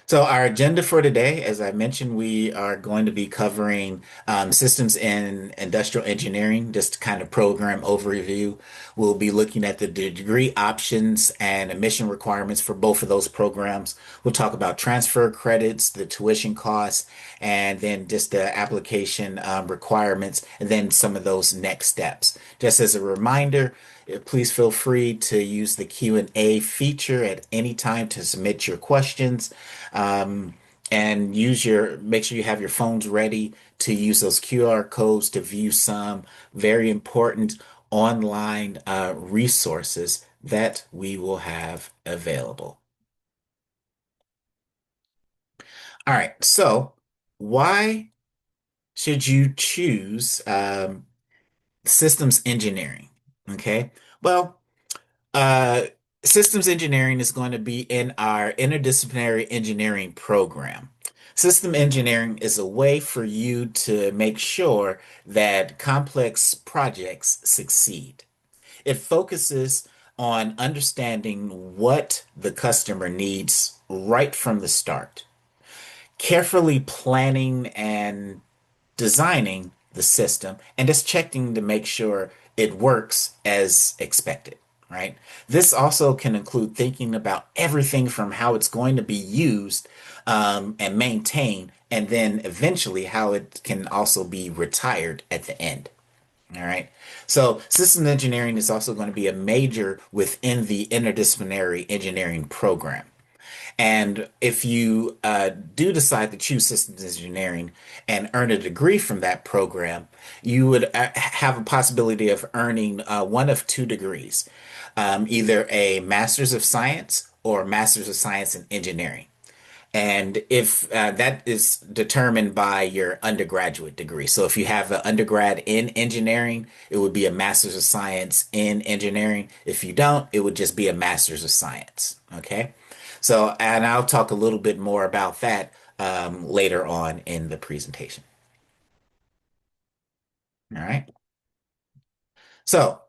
So our agenda for today, as I mentioned, we are going to be covering systems in industrial engineering, just kind of program overview. We'll be looking at the degree options and admission requirements for both of those programs. We'll talk about transfer credits, the tuition costs, and then just the application requirements, and then some of those next steps. Just as a reminder, please feel free to use the Q&A feature at any time to submit your questions. Um, and make sure you have your phones ready to use those QR codes to view some very important online resources that we will have available. All right, so why should you choose systems engineering? Okay, well, Uh, systems engineering is going to be in our interdisciplinary engineering program. System engineering is a way for you to make sure that complex projects succeed. It focuses on understanding what the customer needs right from the start, carefully planning and designing the system, and just checking to make sure it works as expected, right? This also can include thinking about everything from how it's going to be used and maintained, and then eventually how it can also be retired at the end. All right. So systems engineering is also going to be a major within the interdisciplinary engineering program. And if you do decide to choose systems engineering and earn a degree from that program, you would have a possibility of earning one of two degrees, either a Master's of Science or a Master's of Science in Engineering. And if that is determined by your undergraduate degree. So if you have an undergrad in engineering, it would be a Master's of Science in Engineering. If you don't, it would just be a Master's of Science. Okay. So, and I'll talk a little bit more about that later on in the presentation. All right. So,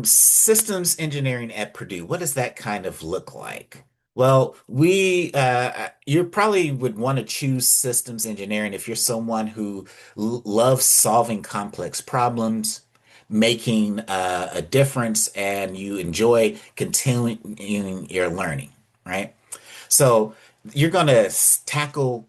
systems engineering at Purdue, what does that kind of look like? Well, you probably would want to choose systems engineering if you're someone who loves solving complex problems, making a difference, and you enjoy continuing your learning, right? So you're going to tackle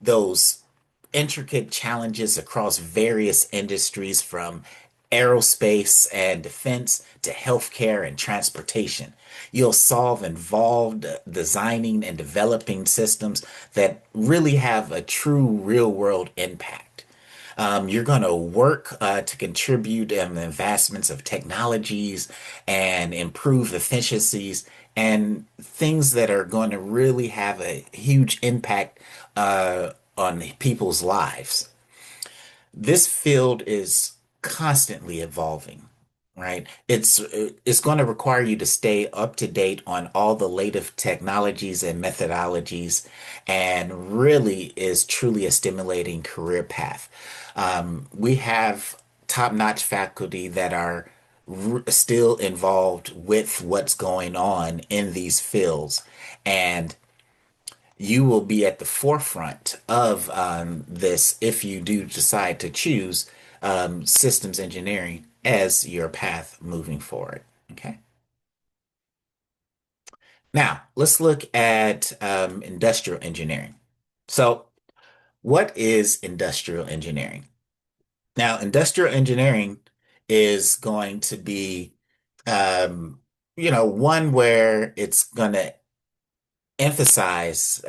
those intricate challenges across various industries from aerospace and defense to healthcare and transportation. You'll solve involved designing and developing systems that really have a true real world impact. You're going to work to contribute in the advancements of technologies and improve efficiencies and things that are going to really have a huge impact on people's lives. This field is constantly evolving, right? It's going to require you to stay up to date on all the latest technologies and methodologies, and really is truly a stimulating career path. We have top-notch faculty that are still involved with what's going on in these fields, and you will be at the forefront of this if you do decide to choose systems engineering as your path moving forward. Okay. Now, let's look at industrial engineering. So, what is industrial engineering? Now, industrial engineering is going to be, um, one where it's going to emphasize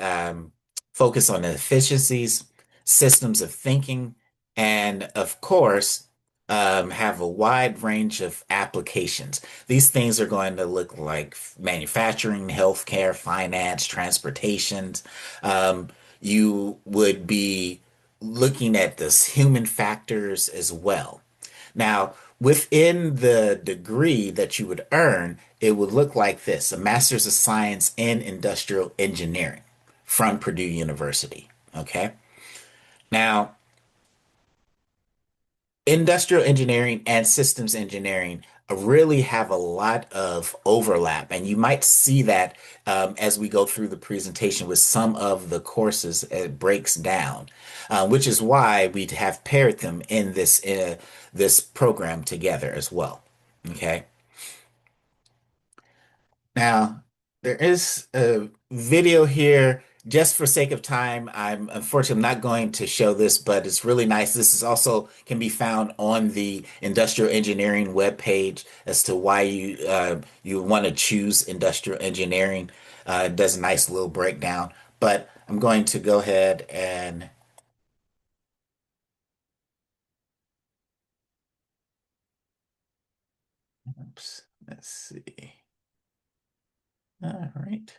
focus on the efficiencies, systems of thinking, and of course, have a wide range of applications. These things are going to look like manufacturing, healthcare, finance, transportation. Um, you would be looking at this human factors as well. Now, within the degree that you would earn, it would look like this: a Master's of Science in Industrial Engineering from Purdue University. Okay. Now, industrial engineering and systems engineering really have a lot of overlap. And you might see that as we go through the presentation with some of the courses it breaks down, which is why we have paired them in this program together as well. Okay. Now, there is a video here. Just for sake of time, I'm unfortunately not going to show this, but it's really nice. This is also can be found on the industrial engineering webpage as to why you want to choose industrial engineering. It does a nice little breakdown. But I'm going to go ahead and oops, let's see. All right.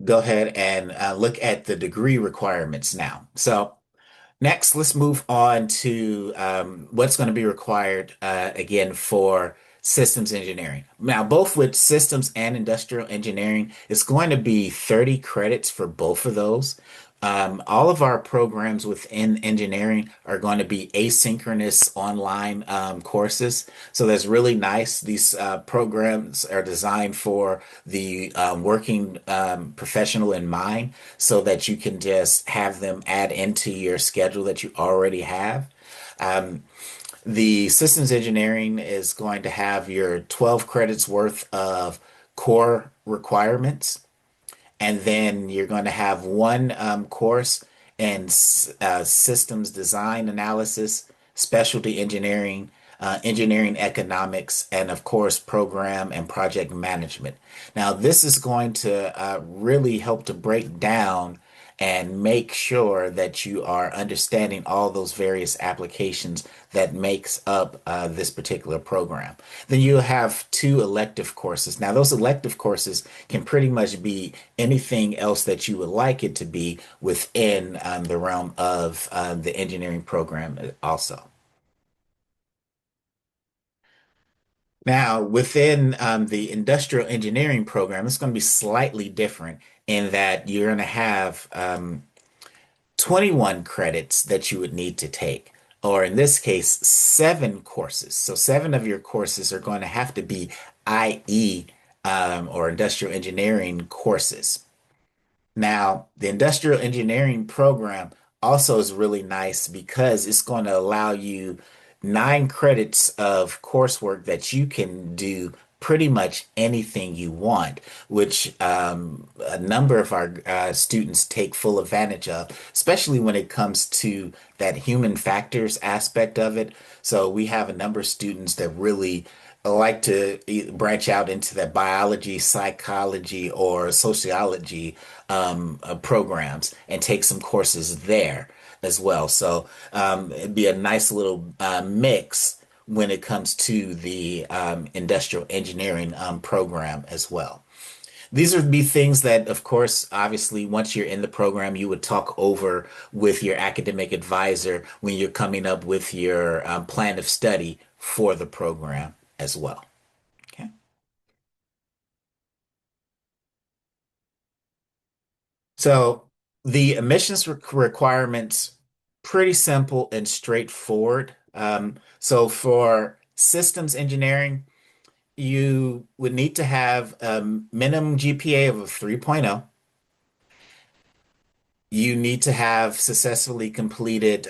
Go ahead and look at the degree requirements now. So next, let's move on to what's going to be required again for systems engineering. Now, both with systems and industrial engineering, it's going to be 30 credits for both of those. All of our programs within engineering are going to be asynchronous online courses. So that's really nice. These programs are designed for the working professional in mind so that you can just have them add into your schedule that you already have. Um, the systems engineering is going to have your 12 credits worth of core requirements. And then you're going to have one course in systems design analysis, specialty engineering, engineering economics, and of course, program and project management. Now, this is going to really help to break down and make sure that you are understanding all those various applications that makes up this particular program. Then you'll have two elective courses. Now, those elective courses can pretty much be anything else that you would like it to be within the realm of the engineering program also. Now, within the industrial engineering program, it's going to be slightly different in that you're going to have 21 credits that you would need to take, or in this case, seven courses. So, seven of your courses are going to have to be IE or industrial engineering courses. Now, the industrial engineering program also is really nice because it's going to allow you 9 credits of coursework that you can do pretty much anything you want, which a number of our students take full advantage of, especially when it comes to that human factors aspect of it. So we have a number of students that really like to branch out into that biology, psychology, or sociology programs and take some courses there as well. So it'd be a nice little mix when it comes to the industrial engineering program as well. These would be things that, of course, obviously, once you're in the program, you would talk over with your academic advisor when you're coming up with your plan of study for the program as well. Okay. So the emissions requirements, pretty simple and straightforward. So for systems engineering, you would need to have a minimum GPA of a 3.0. You need to have successfully completed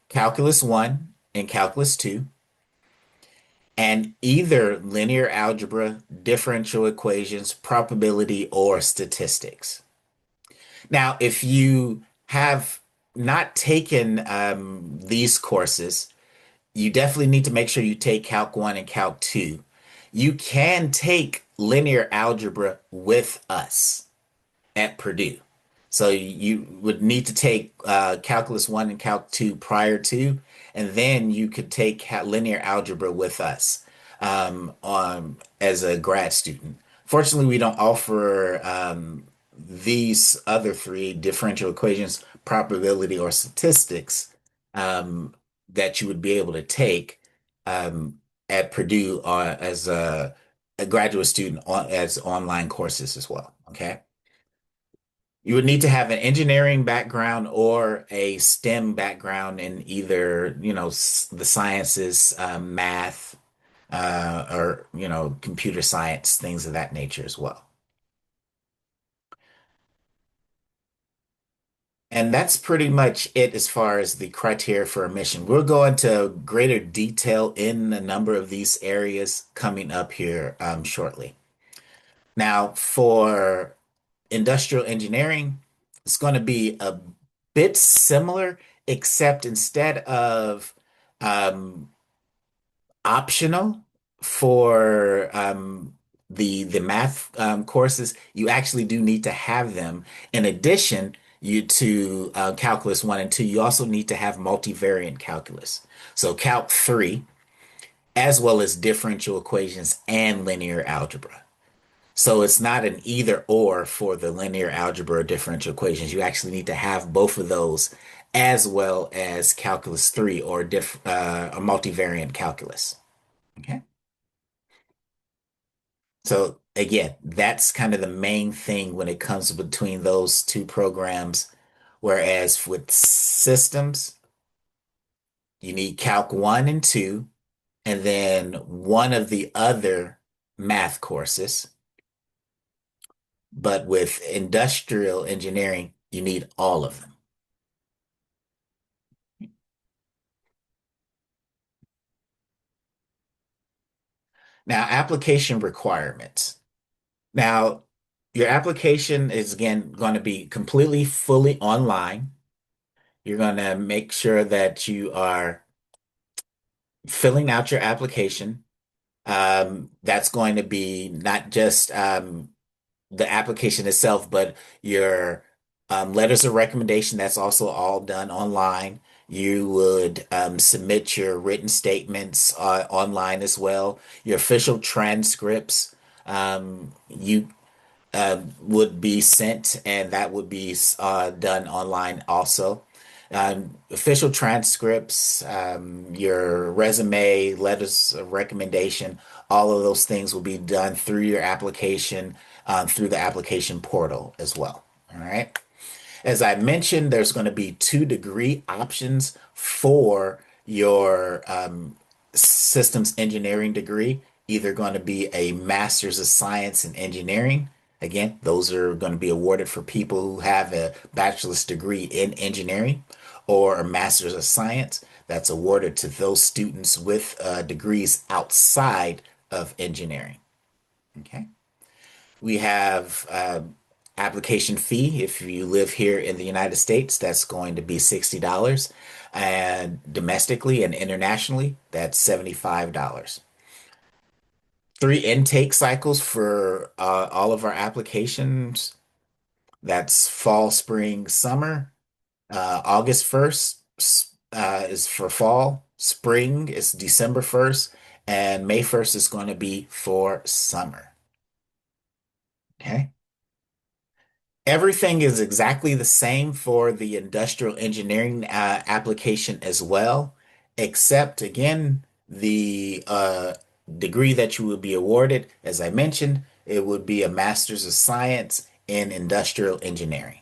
Calculus 1 and Calculus 2, and either linear algebra, differential equations, probability, or statistics. Now, if you have not taken these courses, you definitely need to make sure you take Calc 1 and Calc 2. You can take linear algebra with us at Purdue. So you would need to take Calculus 1 and Calc 2 prior to, and then you could take linear algebra with us as a grad student. Fortunately, we don't offer these other three differential equations, probability, or statistics um, that you would be able to take um, at Purdue as a graduate student as online courses as well. Okay. You would need to have an engineering background or a STEM background in either, the sciences, math, or, computer science, things of that nature as well. And that's pretty much it as far as the criteria for admission. We'll go into greater detail in a number of these areas coming up here shortly. Now, for industrial engineering, it's going to be a bit similar, except instead of um, optional for the math courses, you actually do need to have them. In addition, you to calculus one and two, you also need to have multivariate calculus. So Calc 3, as well as differential equations and linear algebra. So it's not an either or for the linear algebra or differential equations. You actually need to have both of those as well as calculus 3 or a multivariate calculus. Okay. So again, that's kind of the main thing when it comes between those two programs. Whereas with systems, you need Calc 1 and 2, and then one of the other math courses. But with industrial engineering, you need all of them. Now, application requirements. Now, your application is again going to be completely fully online. You're going to make sure that you are filling out your application. That's going to be not just the application itself, but your letters of recommendation. That's also all done online. You would submit your written statements online as well. Your official transcripts. You would be sent, and that would be done online also. Official transcripts, your resume, letters of recommendation, all of those things will be done through your application, through the application portal as well. All right. As I mentioned, there's going to be two degree options for your systems engineering degree, either going to be a Master's of Science in Engineering. Again, those are going to be awarded for people who have a bachelor's degree in engineering, or a Master's of Science that's awarded to those students with degrees outside of engineering. Okay. We have application fee. If you live here in the United States, that's going to be $60. And domestically and internationally, that's $75. Three intake cycles for all of our applications. That's fall, spring, summer. August 1st is for fall. Spring is December 1st. And May 1st is going to be for summer. Okay. Everything is exactly the same for the industrial engineering application as well, except again, the degree that you will be awarded, as I mentioned, it would be a Master's of Science in Industrial Engineering.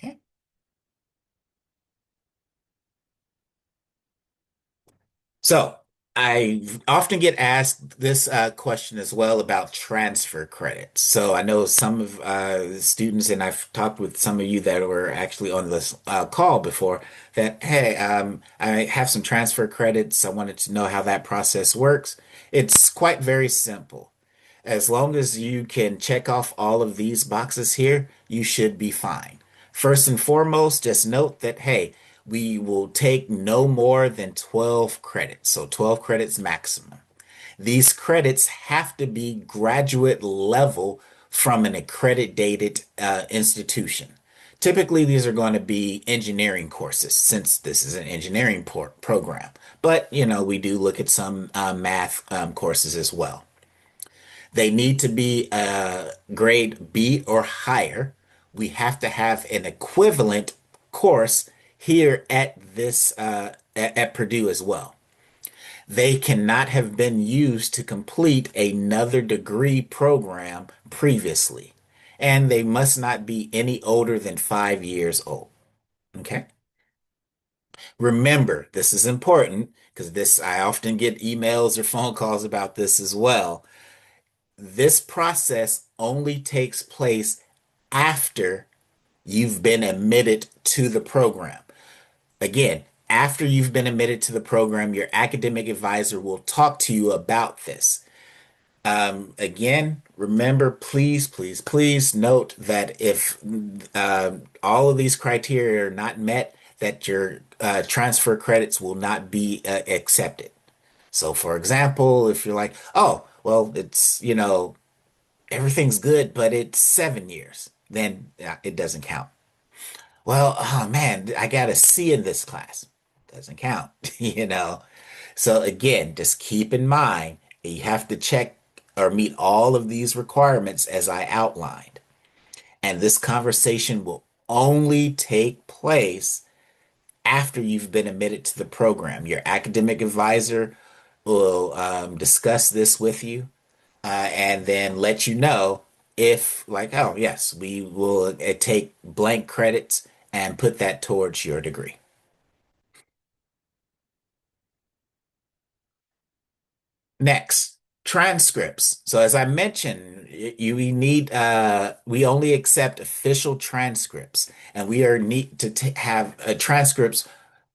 Okay. So I often get asked this question as well about transfer credits. So I know some of the students, and I've talked with some of you that were actually on this call before, that, hey, I have some transfer credits. I wanted to know how that process works. It's quite very simple. As long as you can check off all of these boxes here, you should be fine. First and foremost, just note that, hey, we will take no more than 12 credits, so 12 credits maximum. These credits have to be graduate level from an accredited institution. Typically, these are going to be engineering courses since this is an engineering program. But, we do look at some math courses as well. They need to be grade B or higher. We have to have an equivalent course here at this at Purdue as well. They cannot have been used to complete another degree program previously. and they must not be any older than 5 years old. Okay. Remember, this is important because this, I often get emails or phone calls about this as well. This process only takes place after you've been admitted to the program. Again, after you've been admitted to the program, your academic advisor will talk to you about this. Again, remember, please, please, please note that if all of these criteria are not met, that your transfer credits will not be accepted. So, for example, if you're like, oh, well, everything's good, but it's 7 years, then it doesn't count. Well, oh man, I got a C in this class. Doesn't count, you know. So again, just keep in mind you have to check or meet all of these requirements as I outlined. And this conversation will only take place after you've been admitted to the program. Your academic advisor will discuss this with you and then let you know if, like, oh, yes, we will take blank credits and put that towards your degree. Next, transcripts. So as I mentioned, we need we only accept official transcripts, and we are need to have transcripts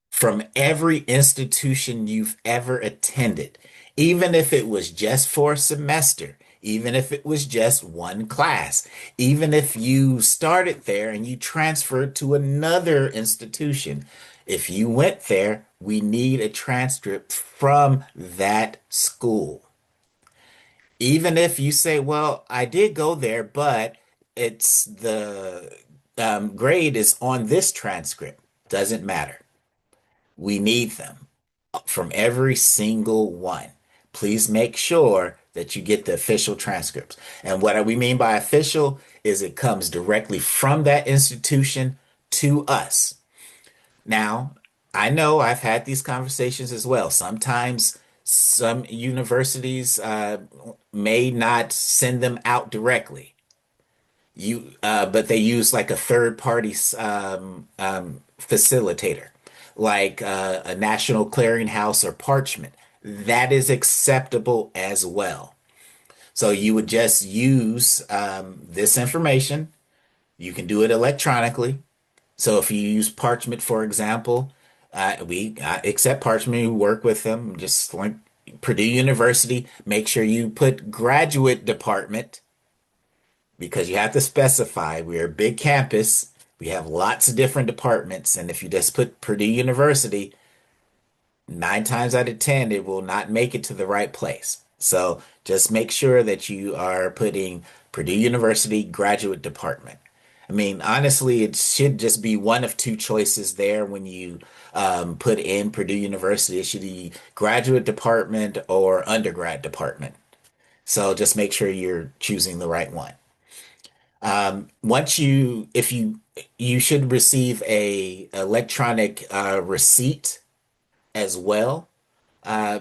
from every institution you've ever attended, even if it was just for a semester, even if it was just one class, even if you started there and you transferred to another institution. If you went there, we need a transcript from that school. Even if you say, well, I did go there, but it's the grade is on this transcript. Doesn't matter. We need them from every single one. Please make sure that you get the official transcripts. And what we mean by official is it comes directly from that institution to us. Now, I know I've had these conversations as well. Sometimes some universities may not send them out directly. But they use like a third party facilitator, like a national clearinghouse or parchment. That is acceptable as well. So you would just use this information. You can do it electronically. So if you use Parchment, for example, we accept Parchment, we work with them, just like Purdue University. Make sure you put graduate department because you have to specify. We're a big campus. We have lots of different departments. And if you just put Purdue University, 9 times out of 10, it will not make it to the right place. So just make sure that you are putting Purdue University Graduate Department. I mean, honestly, it should just be one of two choices there when you put in Purdue University. It should be graduate department or undergrad department. So just make sure you're choosing the right one. If you should receive a electronic receipt as well. Uh,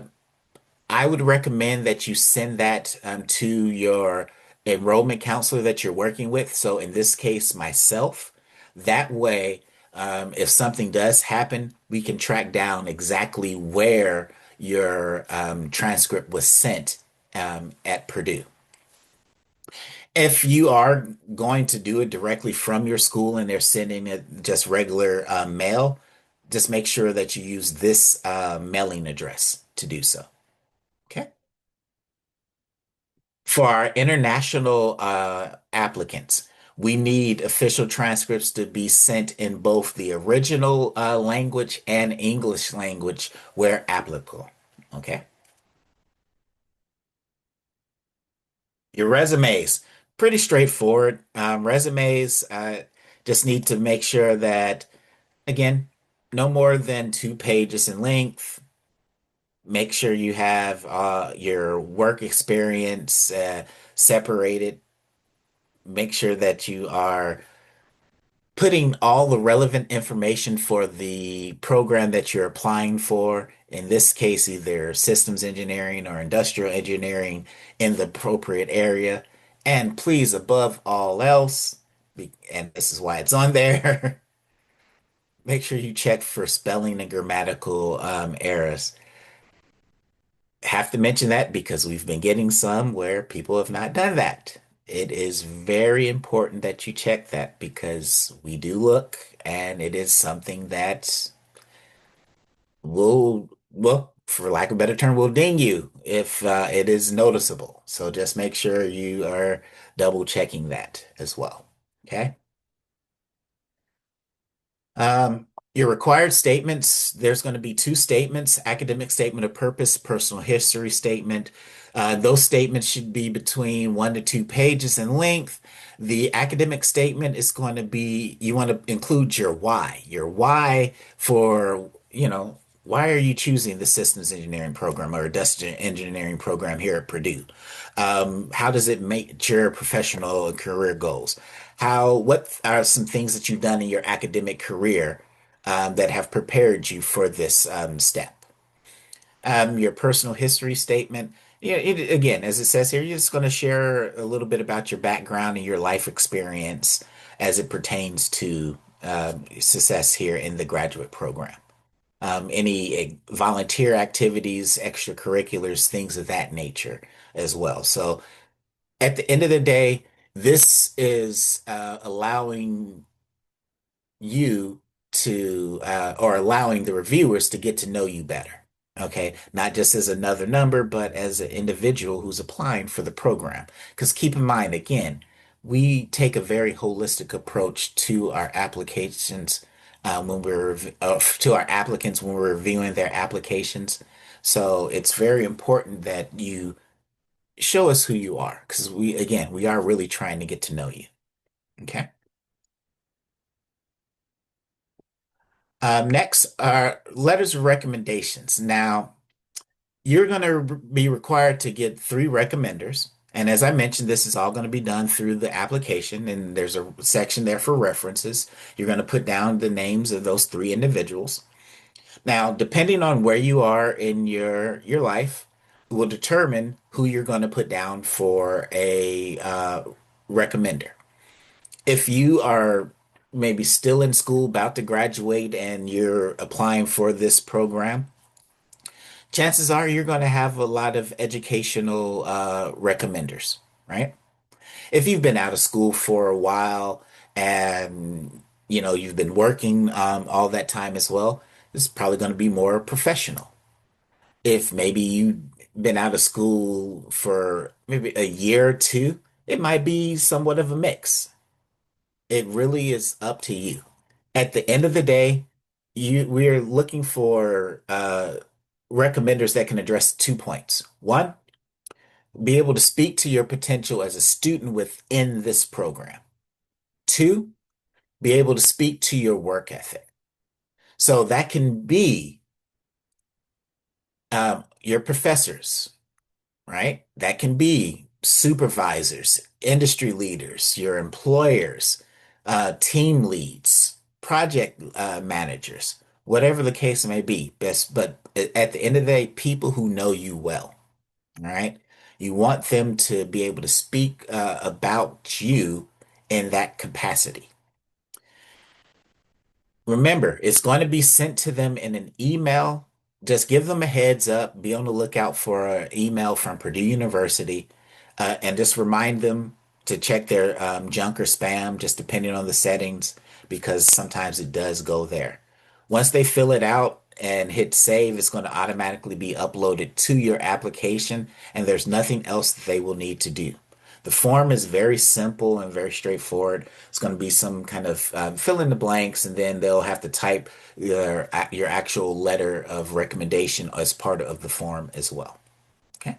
I would recommend that you send that to your enrollment counselor that you're working with. So in this case, myself. That way, if something does happen, we can track down exactly where your transcript was sent at Purdue. If you are going to do it directly from your school and they're sending it just regular mail, just make sure that you use this mailing address to do so. Okay. For our international applicants, we need official transcripts to be sent in both the original language and English language where applicable. Okay. Your resumes, pretty straightforward. Resumes just need to make sure that, again, no more than 2 pages in length. Make sure you have your work experience separated. Make sure that you are putting all the relevant information for the program that you're applying for. In this case, either systems engineering or industrial engineering in the appropriate area. And please, above all else, and this is why it's on there, make sure you check for spelling and grammatical errors. Have to mention that because we've been getting some where people have not done that. It is very important that you check that because we do look and it is something that will, well, for lack of a better term, will ding you if it is noticeable. So just make sure you are double checking that as well. Okay. Your required statements, there's going to be two statements, academic statement of purpose, personal history statement. Those statements should be between 1 to 2 pages in length. The academic statement is going to be, you want to include your why for, why are you choosing the systems engineering program or industrial engineering program here at Purdue? How does it make your professional and career goals? What are some things that you've done in your academic career that have prepared you for this step? Your personal history statement. Yeah, again, as it says here, you're just going to share a little bit about your background and your life experience as it pertains to success here in the graduate program. Any volunteer activities, extracurriculars, things of that nature as well. So at the end of the day, this is allowing you to, or allowing the reviewers to get to know you better. Okay, not just as another number, but as an individual who's applying for the program. Because keep in mind, again, we take a very holistic approach to our applications when to our applicants when we're reviewing their applications. So it's very important that you show us who you are, because we are really trying to get to know you. Okay. Next are letters of recommendations. Now, you're going to be required to get three recommenders. And as I mentioned, this is all going to be done through the application, and there's a section there for references. You're going to put down the names of those three individuals. Now, depending on where you are in your life, will determine who you're going to put down for a recommender. If you are maybe still in school, about to graduate, and you're applying for this program, chances are you're going to have a lot of educational recommenders, right? If you've been out of school for a while and you've been working all that time as well, this is probably going to be more professional. If maybe you've been out of school for maybe a year or two, it might be somewhat of a mix. It really is up to you. At the end of the day, we're looking for recommenders that can address 2 points. One, be able to speak to your potential as a student within this program. Two, be able to speak to your work ethic. So that can be your professors, right? That can be supervisors, industry leaders, your employers, team leads, project managers, whatever the case may be. Best, but at the end of the day, people who know you well, all right? You want them to be able to speak about you in that capacity. Remember, it's going to be sent to them in an email. Just give them a heads up. Be on the lookout for an email from Purdue University, and just remind them to check their junk or spam, just depending on the settings, because sometimes it does go there. Once they fill it out and hit save, it's going to automatically be uploaded to your application, and there's nothing else that they will need to do. The form is very simple and very straightforward. It's going to be some kind of fill in the blanks, and then they'll have to type your actual letter of recommendation as part of the form as well. Okay.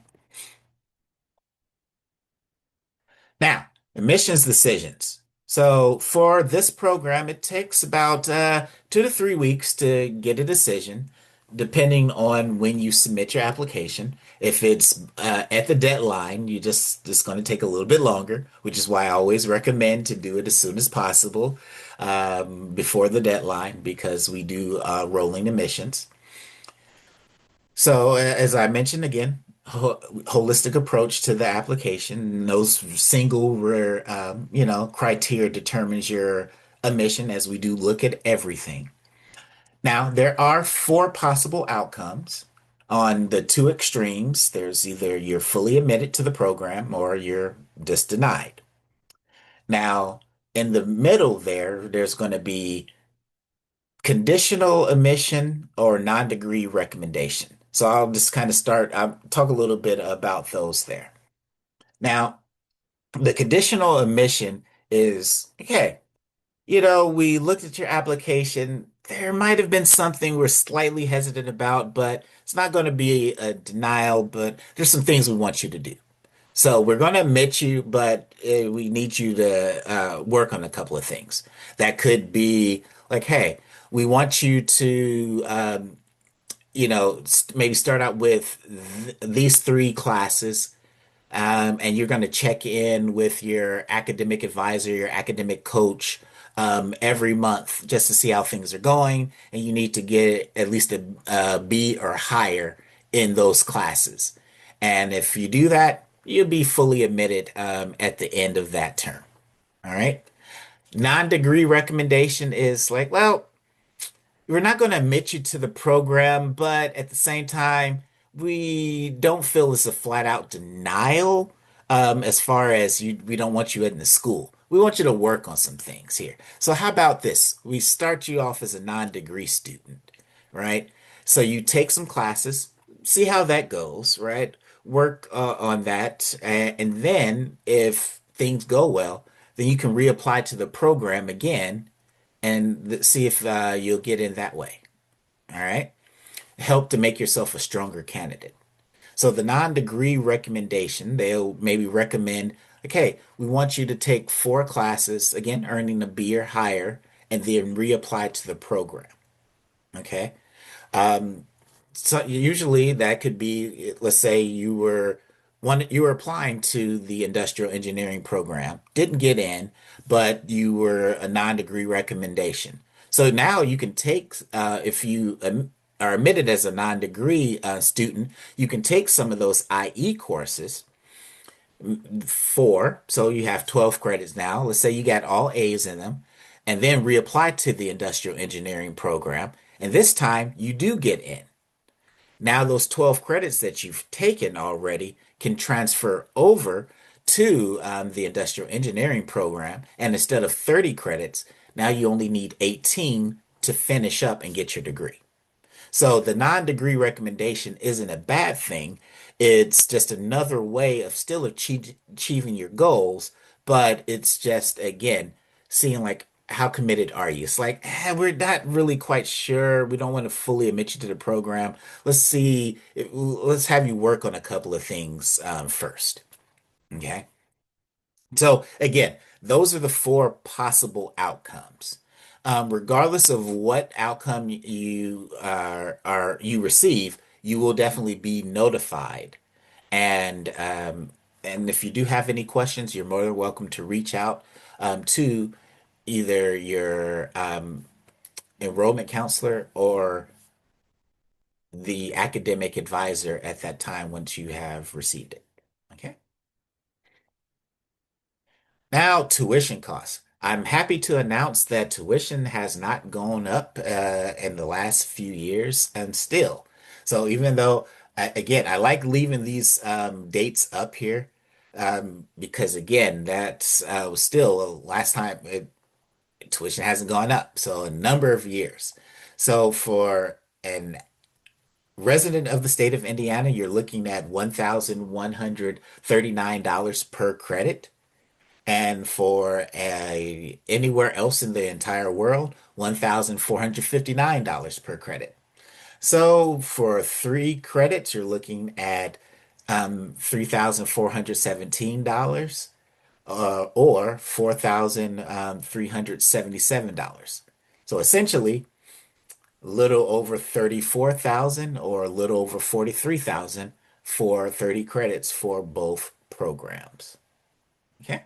Now, admissions decisions. So for this program, it takes about 2 to 3 weeks to get a decision, depending on when you submit your application. If it's at the deadline, it's going to take a little bit longer, which is why I always recommend to do it as soon as possible before the deadline, because we do rolling admissions. So as I mentioned again, holistic approach to the application. No single criteria determines your admission, as we do look at everything. Now, there are four possible outcomes. On the two extremes, there's either you're fully admitted to the program or you're just denied. Now, in the middle there's going to be conditional admission or non-degree recommendation. So I'll just kind of I'll talk a little bit about those there. Now, the conditional admission is, okay, we looked at your application. There might have been something we're slightly hesitant about, but it's not going to be a denial, but there's some things we want you to do. So we're going to admit you, but we need you to work on a couple of things. That could be like, hey, we want you to, maybe start out with these three classes, and you're going to check in with your academic advisor, your academic coach, every month just to see how things are going. And you need to get at least a B or higher in those classes. And if you do that, you'll be fully admitted at the end of that term. All right. Non-degree recommendation is like, well, we're not going to admit you to the program, but at the same time, we don't feel it's a flat out denial as far as we don't want you in the school. We want you to work on some things here. So how about this? We start you off as a non-degree student, right? So you take some classes, see how that goes, right? Work on that, and then if things go well, then you can reapply to the program again and see if you'll get in that way. All right. Help to make yourself a stronger candidate. So the non-degree recommendation, they'll maybe recommend, okay, we want you to take four classes, again, earning a B or higher, and then reapply to the program. Okay. Um, so usually that could be, let's say you were applying to the industrial engineering program, didn't get in, but you were a non-degree recommendation. So now you can take, if you are admitted as a non-degree student, you can take some of those IE courses, four. So you have 12 credits now. Let's say you got all A's in them, and then reapply to the industrial engineering program. And this time you do get in. Now, those 12 credits that you've taken already can transfer over to the industrial engineering program. And instead of 30 credits, now you only need 18 to finish up and get your degree. So the non-degree recommendation isn't a bad thing. It's just another way of still achieving your goals, but it's just, again, seeing like how committed are you? It's like, we're not really quite sure. We don't want to fully admit you to the program. Let's see. Let's have you work on a couple of things first. Okay. So again, those are the four possible outcomes. Regardless of what outcome you you receive, you will definitely be notified. And if you do have any questions, you're more than welcome to reach out to either your enrollment counselor or the academic advisor at that time once you have received it. Okay. Now, tuition costs. I'm happy to announce that tuition has not gone up in the last few years and still. So even though, again, I like leaving these dates up here because, again, that's was still last time tuition hasn't gone up. So a number of years. So for an resident of the state of Indiana, you're looking at $1,139 per credit. And for anywhere else in the entire world, $1,459 per credit. So for three credits, you're looking at $3,417 or $4,377. So essentially, a little over 34,000 or a little over 43,000 for 30 credits for both programs. Okay.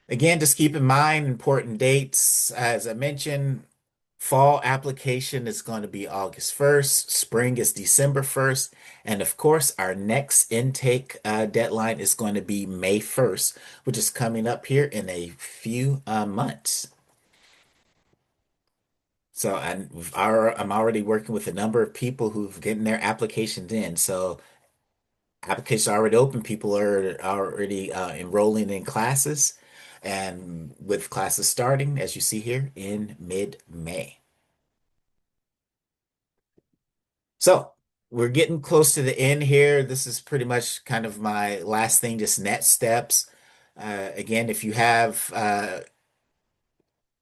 Again, just keep in mind important dates. As I mentioned, Fall application is going to be August 1st. Spring is December 1st. And of course, our next intake deadline is going to be May 1st, which is coming up here in a few months. So I'm already working with a number of people who've gotten their applications in. So applications are already open. People are already enrolling in classes, and with classes starting, as you see here, in mid-May. So we're getting close to the end here. This is pretty much kind of my last thing, just next steps. Again, if you have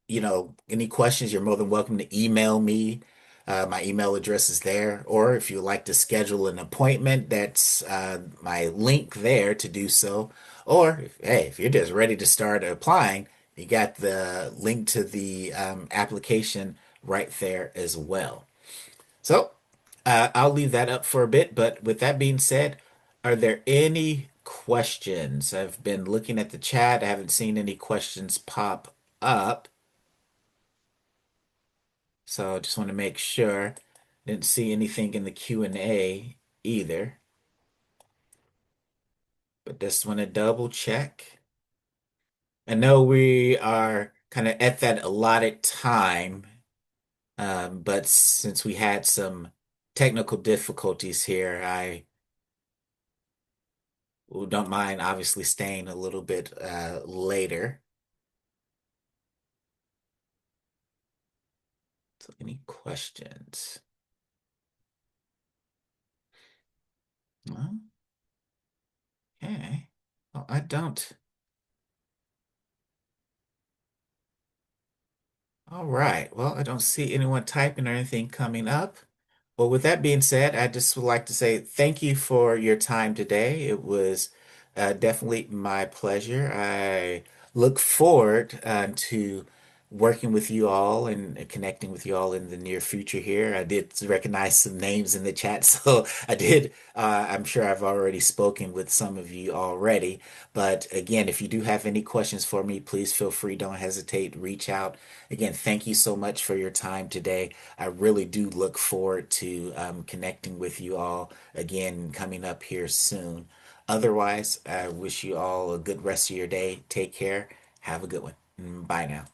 any questions, you're more than welcome to email me. My email address is there. Or if you'd like to schedule an appointment, that's my link there to do so. Or, hey, if you're just ready to start applying, you got the link to the application right there as well. So, I'll leave that up for a bit. But with that being said, are there any questions? I've been looking at the chat. I haven't seen any questions pop up. So I just want to make sure. Didn't see anything in the Q&A either, but just want to double check. I know we are kind of at that allotted time, but since we had some technical difficulties here, I don't mind obviously staying a little bit later. So any questions? Well, okay. Well, I don't. All right. Well, I don't see anyone typing or anything coming up. Well, with that being said, I just would like to say thank you for your time today. It was definitely my pleasure. I look forward to working with you all and connecting with you all in the near future here. I did recognize some names in the chat, so I did. I'm sure I've already spoken with some of you already. But again, if you do have any questions for me, please feel free. Don't hesitate. Reach out. Again, thank you so much for your time today. I really do look forward to connecting with you all again coming up here soon. Otherwise, I wish you all a good rest of your day. Take care. Have a good one. Bye now.